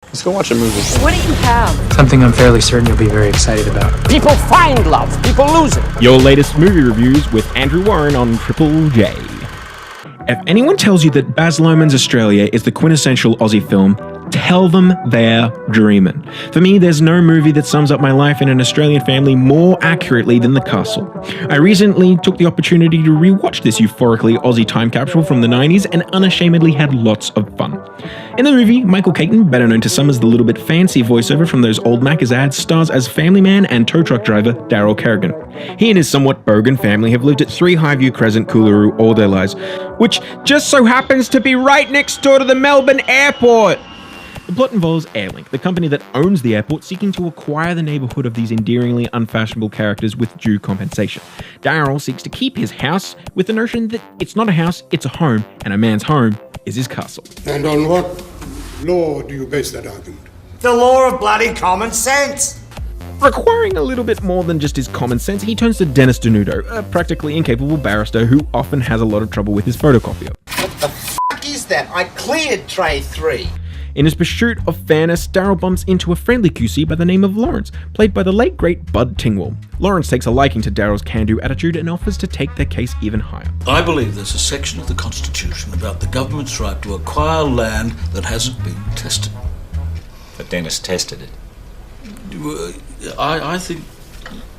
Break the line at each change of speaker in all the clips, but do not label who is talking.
Let's go watch a movie.
What do you have?
Something I'm fairly certain you'll be very excited about.
People find love, people lose it.
Your latest movie reviews with Andrew Warren on Triple J. If anyone tells you that Baz Luhrmann's Australia is the quintessential Aussie film, tell them they're dreaming. For me, there's no movie that sums up my life in an Australian family more accurately than The Castle. I recently took the opportunity to rewatch this euphorically Aussie time capsule from the 90s and unashamedly had lots of fun. In the movie, Michael Caton, better known to some as the little bit fancy voiceover from those old Macca's ads, stars as family man and tow truck driver Daryl Kerrigan. He and his somewhat bogan family have lived at 3 Highview Crescent, Coolaroo all their lives, which just so happens to be right next door to the Melbourne airport. The plot involves Airlink, the company that owns the airport, seeking to acquire the neighbourhood of these endearingly unfashionable characters with due compensation. Daryl seeks to keep his house with the notion that it's not a house, it's a home, and a man's home is his castle.
And on what law do you base that argument?
The law of bloody common sense.
Requiring a little bit more than just his common sense, he turns to Dennis Denudo, a practically incapable barrister who often has a lot of trouble with his photocopier.
What the fuck is that? I cleared tray 3.
In his pursuit of fairness, Daryl bumps into a friendly QC by the name of Lawrence, played by the late great Bud Tingwall. Lawrence takes a liking to Daryl's can-do attitude and offers to take their case even higher.
I believe there's a section of the Constitution about the government's right to acquire land that hasn't been tested.
But Dennis tested it.
I think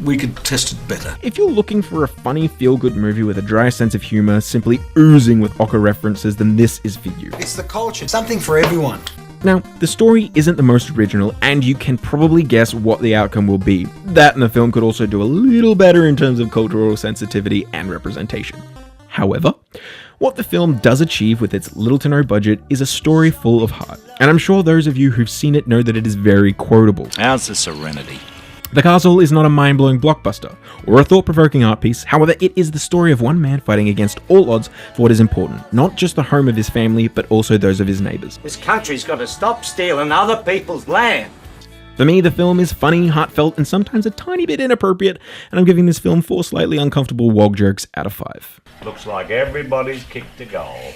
we could test it better.
If you're looking for a funny, feel-good movie with a dry sense of humour, simply oozing with Ocker references, then this is for you.
It's the culture. Something for everyone.
Now, the story isn't the most original, and you can probably guess what the outcome will be. That and the film could also do a little better in terms of cultural sensitivity and representation. However, what the film does achieve with its little to no budget is a story full of heart, and I'm sure those of you who've seen it know that it is very quotable.
How's the Serenity?
The Castle is not a mind-blowing blockbuster, or a thought-provoking art piece, however it is the story of one man fighting against all odds for what is important, not just the home of his family, but also those of his neighbours.
This country's got to stop stealing other people's land.
For me, the film is funny, heartfelt, and sometimes a tiny bit inappropriate, and I'm giving this film 4 slightly uncomfortable wog jerks out of 5.
Looks like everybody's kicked a goal.